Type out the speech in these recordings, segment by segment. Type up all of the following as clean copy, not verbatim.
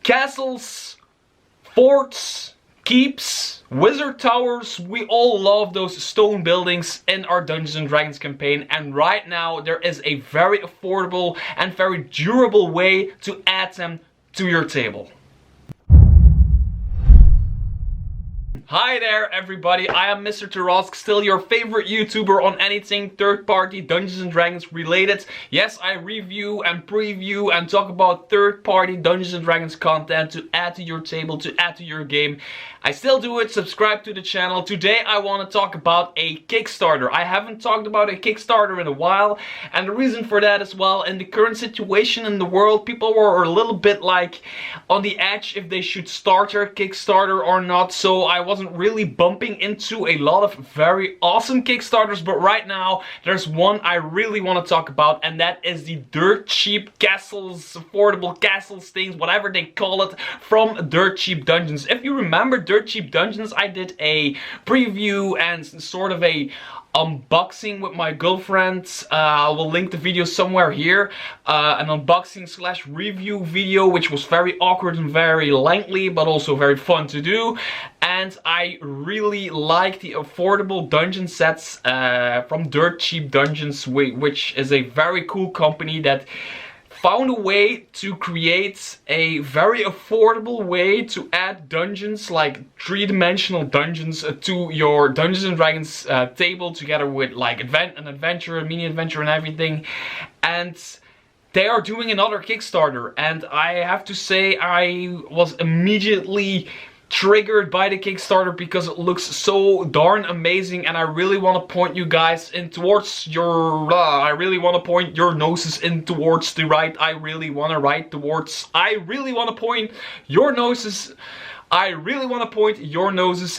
Castles, forts, keeps, wizard towers, we all love those stone buildings in our Dungeons and Dragons campaign, and right now there is a very affordable and very durable way to add them to your table. Hi there everybody, I am Mr. Tarosk, still your favorite YouTuber on anything third-party Dungeons and Dragons related. Yes, I review and preview and talk about third-party Dungeons and Dragons content to add to your table, to add to your game. I still do it, subscribe to the channel. Today I want to talk about a Kickstarter. I haven't talked about a Kickstarter in a while, and the reason for that as well, in the current situation in the world, people were a little bit like on the edge if they should start their Kickstarter or not, so I wasn't really bumping into a lot of very awesome Kickstarters, but right now there's one I really want to talk about, and that is the dirt cheap castles, affordable castles things, whatever they call it, from Dirt Cheap Dungeons. If you remember Dirt Cheap Dungeons, I did a preview and sort of a unboxing with my girlfriend. I will link the video somewhere here. An unboxing slash review video, which was very awkward and very lengthy, but also very fun to do. And I really like the affordable dungeon sets from Dirt Cheap Dungeons, which is a very cool company that found a way to create a very affordable way to add dungeons, like three-dimensional dungeons, to your Dungeons and Dragons table, together with like an adventure, a mini adventure and everything. And they are doing another Kickstarter, and I have to say I was immediately triggered by the Kickstarter because it looks so darn amazing, and I really want to point you guys in towards your I really want to point your noses in towards the right. I really want to point your noses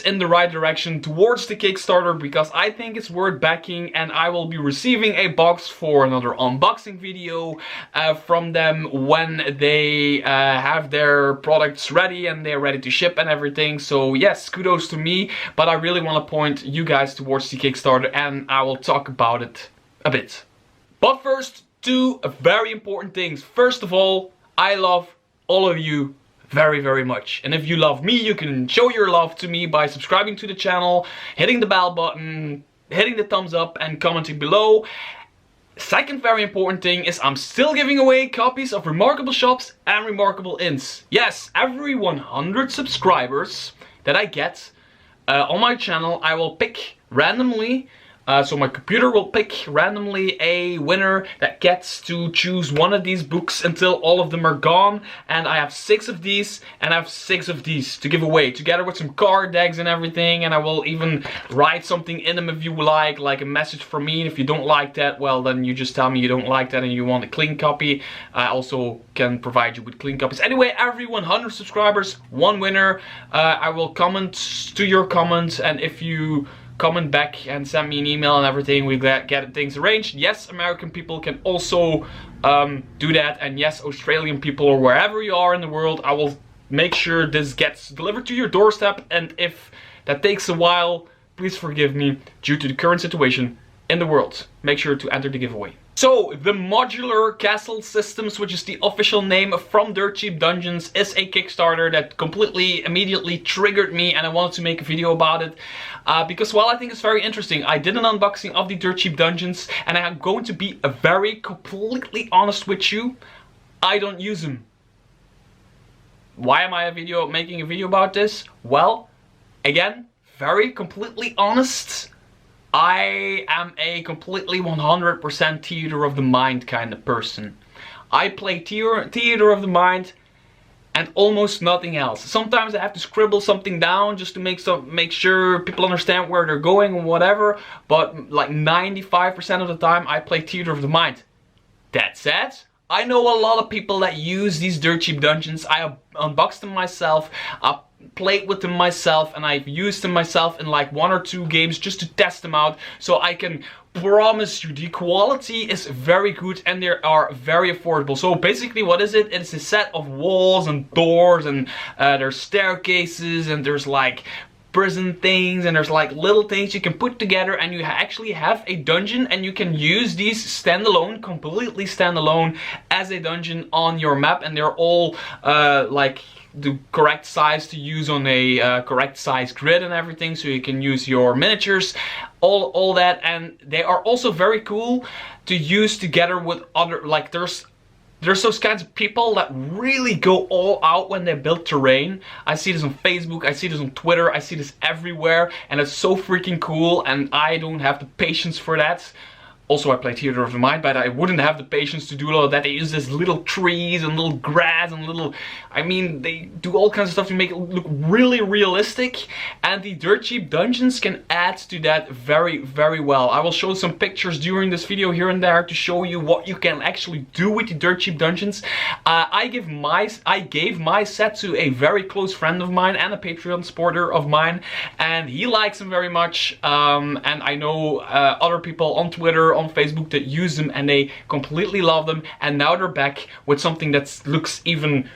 in the right direction towards the Kickstarter, because I think it's worth backing, and I will be receiving a box for another unboxing video from them when they have their products ready and they're ready to ship and everything. So yes, kudos to me, but I really want to point you guys towards the Kickstarter, and I will talk about it a bit. But first, two very important things. First of all, I love all of you very, very much. And if you love me, you can show your love to me by subscribing to the channel, hitting the bell button, hitting the thumbs up, and commenting below. Second very important thing is I'm still giving away copies of Remarkable Shops and Remarkable Inns. Yes, every 100 subscribers that I get on my channel, I will pick randomly. So my computer will pick randomly a winner that gets to choose one of these books until all of them are gone. And I have 6 of these, and I have 6 of these to give away, together with some card decks and everything. And I will even write something in them if you like a message from me. And if you don't like that, well, then you just tell me you don't like that and you want a clean copy. I also can provide you with clean copies. Anyway, every 100 subscribers, one winner. I will comment to your comment, and if you comment back and send me an email and everything, we get things arranged. Yes, American people can also do that, and yes, Australian people, or wherever you are in the world, I will make sure this gets delivered to your doorstep. And if that takes a while, please forgive me due to the current situation in the world. Make sure to enter the giveaway. So, the Modular Castle Systems, which is the official name from Dirt Cheap Dungeons, is a Kickstarter that immediately triggered me, and I wanted to make a video about it. Because, well, I think it's very interesting. I did an unboxing of the Dirt Cheap Dungeons, and I'm going to be completely honest with you. I don't use them. Why am I making a video about this? Well, again, completely honest. I am a completely 100% theater of the mind kind of person. I play theater of the mind and almost nothing else. Sometimes I have to scribble something down just to make sure people understand where they're going or whatever, but like 95% of the time I play theater of the mind. That said, I know a lot of people that use these Dirt Cheap Dungeons. I unboxed them myself, I played with them myself, and I've used them myself in like 1 or 2 games just to test them out. So I can promise you the quality is very good, and they are very affordable. So basically, what is it? It's a set of walls and doors, and there's staircases, and there's like prison things, and there's like little things you can put together, and you actually have a dungeon, and you can use these standalone, completely standalone, as a dungeon on your map, and they're all like the correct size to use on a correct size grid and everything, so you can use your miniatures, all that. And they are also very cool to use together with other, like there's those kinds of people that really go all out when they build terrain. I see this on Facebook, I see this on Twitter, I see this everywhere, and it's so freaking cool, and I don't have the patience for that. Also, I play Theater of the Mind, but I wouldn't have the patience to do all of that. They use this little trees and little grass and little... I mean, they do all kinds of stuff to make it look really realistic. And the dirt cheap dungeons can add to that very, very well. I will show some pictures during this video here and there to show you what you can actually do with the dirt cheap dungeons. I gave my set to a very close friend of mine and a Patreon supporter of mine, and he likes them very much. And I know other people on Twitter, on Facebook that use them, and they completely love them. And now they're back with something that looks even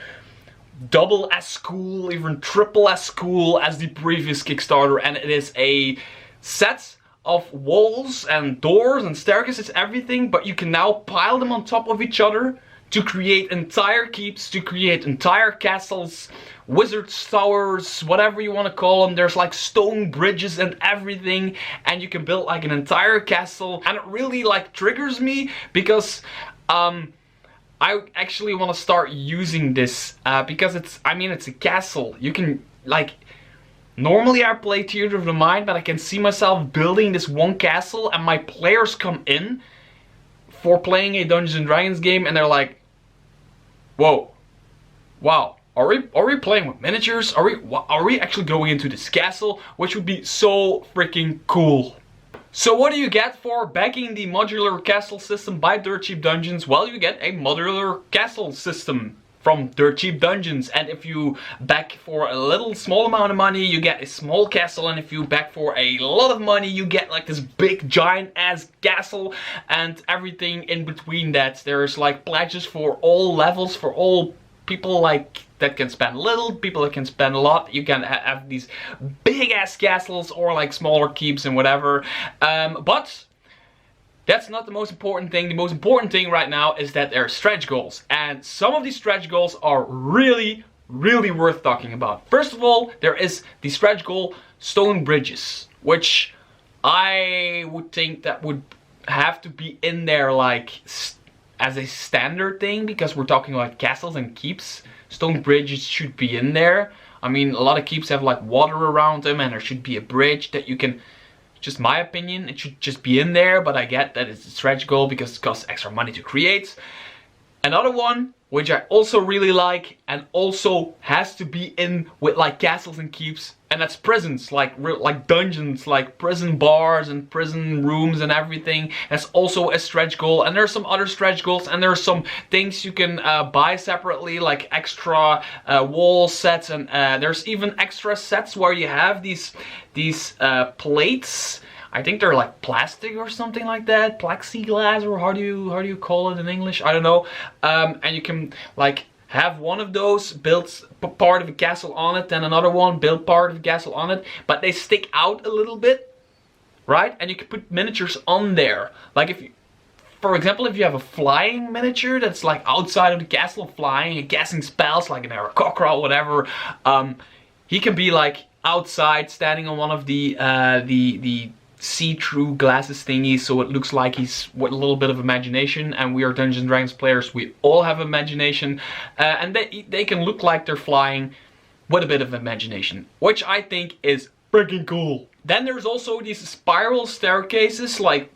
double as cool, even triple as cool as the previous Kickstarter. And it is a set of walls and doors and staircases, everything, but you can now pile them on top of each other to create entire keeps, to create entire castles, wizards towers, whatever you want to call them. There's like stone bridges and everything, and you can build like an entire castle. And it really like triggers me because I actually want to start using this because it's a castle. You can like, normally I play Theater of the Mind, but I can see myself building this one castle, and my players come in for playing a Dungeons and Dragons game, and they're like, whoa, wow, are we playing with miniatures? Are we actually going into this castle? Which would be so freaking cool. So what do you get for backing the modular castle system by Dirt Cheap Dungeons? Well, you get a modular castle system from Dirt Cheap Dungeons, and if you back for a little small amount of money, you get a small castle, and if you back for a lot of money, you get like this big giant ass castle, and everything in between that. There's like pledges for all levels, for all people like that can spend little, people that can spend a lot. You can have these big ass castles or like smaller keeps and whatever, but that's not the most important thing. The most important thing right now is that there are stretch goals. And some of these stretch goals are really, really worth talking about. First of all, there is the stretch goal stone bridges, which I would think that would have to be in there like as a standard thing, because we're talking about castles and keeps. Stone bridges should be in there. I mean, a lot of keeps have like water around them, and there should be a bridge that you can... Just my opinion, it should just be in there, but I get that it's a stretch goal because it costs extra money to create. Another one, which I also really like, and also has to be in with like castles and keeps, and that's prisons, like dungeons, like prison bars and prison rooms and everything. That's also a stretch goal, and there's some other stretch goals, and there's some things you can buy separately, like extra wall sets, and there's even extra sets where you have these plates. I think they're like plastic or something like that, plexiglass, or how do you call it in English? I don't know. And you can like have one of those, build part of a castle on it, then another one, build part of a castle on it, but they stick out a little bit, right? And you can put miniatures on there. Like if you, for example, if you have a flying miniature that's like outside of the castle flying and casting spells like an Aarakocra or whatever, he can be like outside standing on one of the see-through glasses thingies, so it looks like he's with a little bit of imagination, and we are Dungeons and Dragons players, we all have imagination, and they can look like they're flying with a bit of imagination, which I think is freaking cool. Then there's also these spiral staircases, like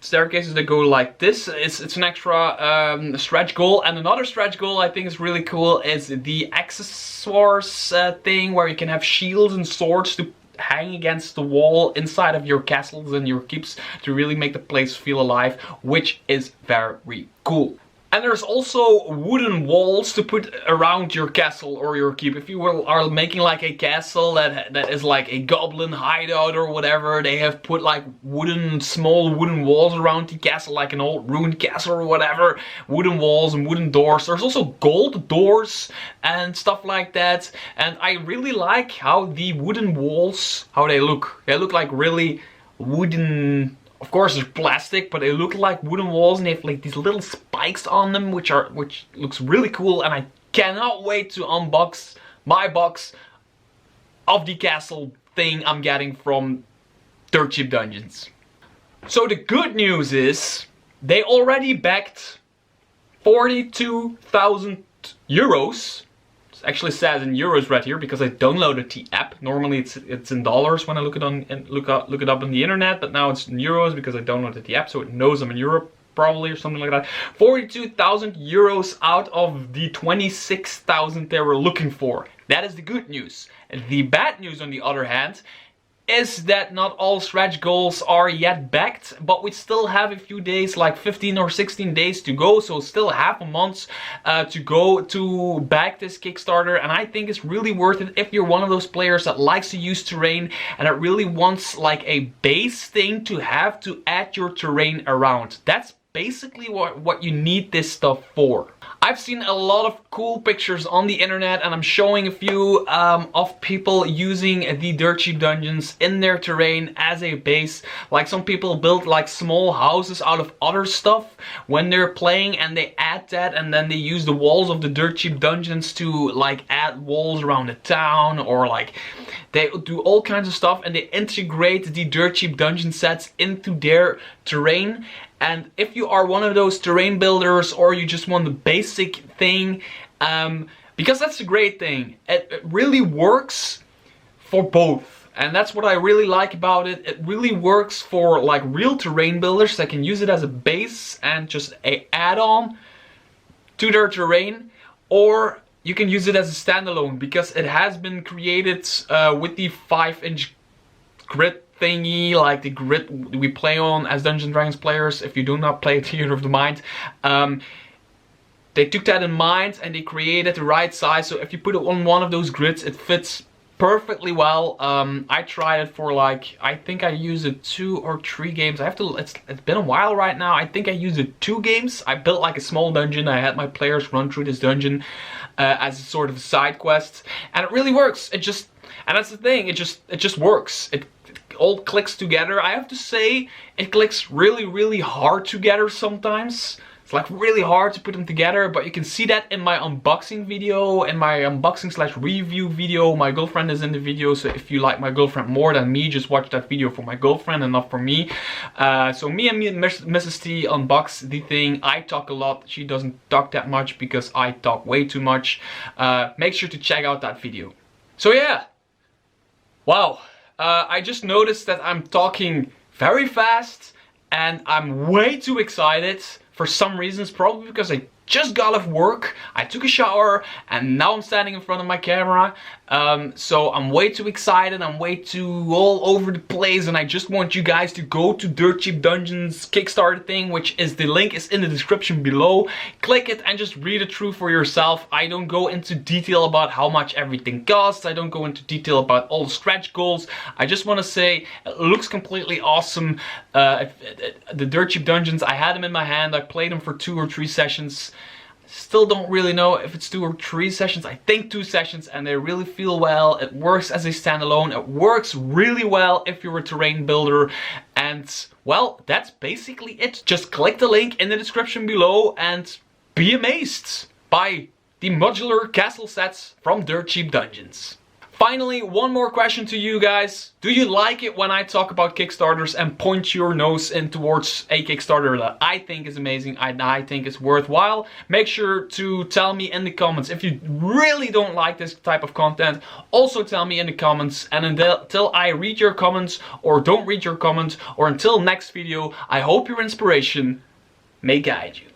staircases that go like this. It's an extra stretch goal. And another stretch goal I think is really cool is the accessoires thing, where you can have shields and swords to hang against the wall inside of your castles and your keeps to really make the place feel alive, which is very cool. And there's also wooden walls to put around your castle or your keep. If you are making like a castle that is like a goblin hideout or whatever, they have put like small wooden walls around the castle, like an old ruined castle or whatever. Wooden walls and wooden doors. There's also gold doors and stuff like that. And I really like how the wooden walls, how they look. They look like really wooden. Of course, they're plastic, but they look like wooden walls, and they have like these little spikes on them, which looks really cool. And I cannot wait to unbox my box of the castle thing I'm getting from Dirt Cheap Dungeons. So the good news is they already backed 42,000 euros. It actually says in euros right here because I downloaded the app. Normally it's in dollars when I look it up on the internet, but now it's in euros because I downloaded the app, so it knows I'm in Europe probably or something like that. 42,000 euros out of the 26,000 they were looking for. That is the good news. The bad news, on the other hand, is that not all stretch goals are yet backed, but we still have a few days, like 15 or 16 days to go, so still half a month to go to back this Kickstarter, and I think it's really worth it if you're one of those players that likes to use terrain and that really wants like a base thing to have to add your terrain around. That's basically what you need this stuff for. I've seen a lot of cool pictures on the internet, and I'm showing a few of people using the Dirt Cheap Dungeons in their terrain as a base. Like some people build like small houses out of other stuff when they're playing, and they add that, and then they use the walls of the Dirt Cheap Dungeons to like add walls around the town, or like they do all kinds of stuff, and they integrate the Dirt Cheap Dungeon sets into their terrain. And if you are one of those terrain builders, or you just want the basic thing, because that's the great thing, it really works for both. And that's what I really like about it. It really works for like real terrain builders that can use it as a base and just a add-on to their terrain, or you can use it as a standalone because it has been created with the 5-inch grid thingy, like the grid we play on as Dungeons & Dragons players. If you do not play Theater of the Mind, they took that in mind and they created the right size, so if you put it on one of those grids, it fits perfectly well. I tried it for like, I think I used it 2 or 3 games. I have to, it's been a while right now. I think I used it 2 games. I built like a small dungeon. I had my players run through this dungeon as a sort of side quest, and it really works. It just, and that's the thing, it just works. It all clicks together. I have to say, it clicks really hard together sometimes. It's like really hard to put them together, but you can see that in my unboxing video, in my unboxing/review video. My girlfriend is in the video, so if you like my girlfriend more than me, just watch that video for my girlfriend and not for me. So me and Mrs. T unbox the thing. I talk a lot, she doesn't talk that much because I talk way too much. Make sure to check out that video. So yeah, wow. I just noticed that I'm talking very fast and I'm way too excited for some reasons, probably because I just got off work, I took a shower, and now I'm standing in front of my camera. So I'm way too excited, I'm way too all over the place, and I just want you guys to go to Dirt Cheap Dungeons Kickstarter thing, which is, the link is in the description below. Click it and just read it through for yourself. I don't go into detail about how much everything costs, I don't go into detail about all the stretch goals. I just want to say, it looks completely awesome. The Dirt Cheap Dungeons, I had them in my hand, I played them for 2 or 3 sessions. Still don't really know if it's 2 or 3 sessions. I think 2 sessions, and they really feel well. It works as a standalone. It works really well if you're a terrain builder. And well, that's basically it. Just click the link in the description below and be amazed by the modular castle sets from Dirt Cheap Dungeons. Finally, one more question to you guys. Do you like it when I talk about Kickstarters and point your nose in towards a Kickstarter that I think is amazing, I think is worthwhile? Make sure to tell me in the comments. If you really don't like this type of content, also tell me in the comments. And until I read your comments, or don't read your comments, or until next video, I hope your inspiration may guide you.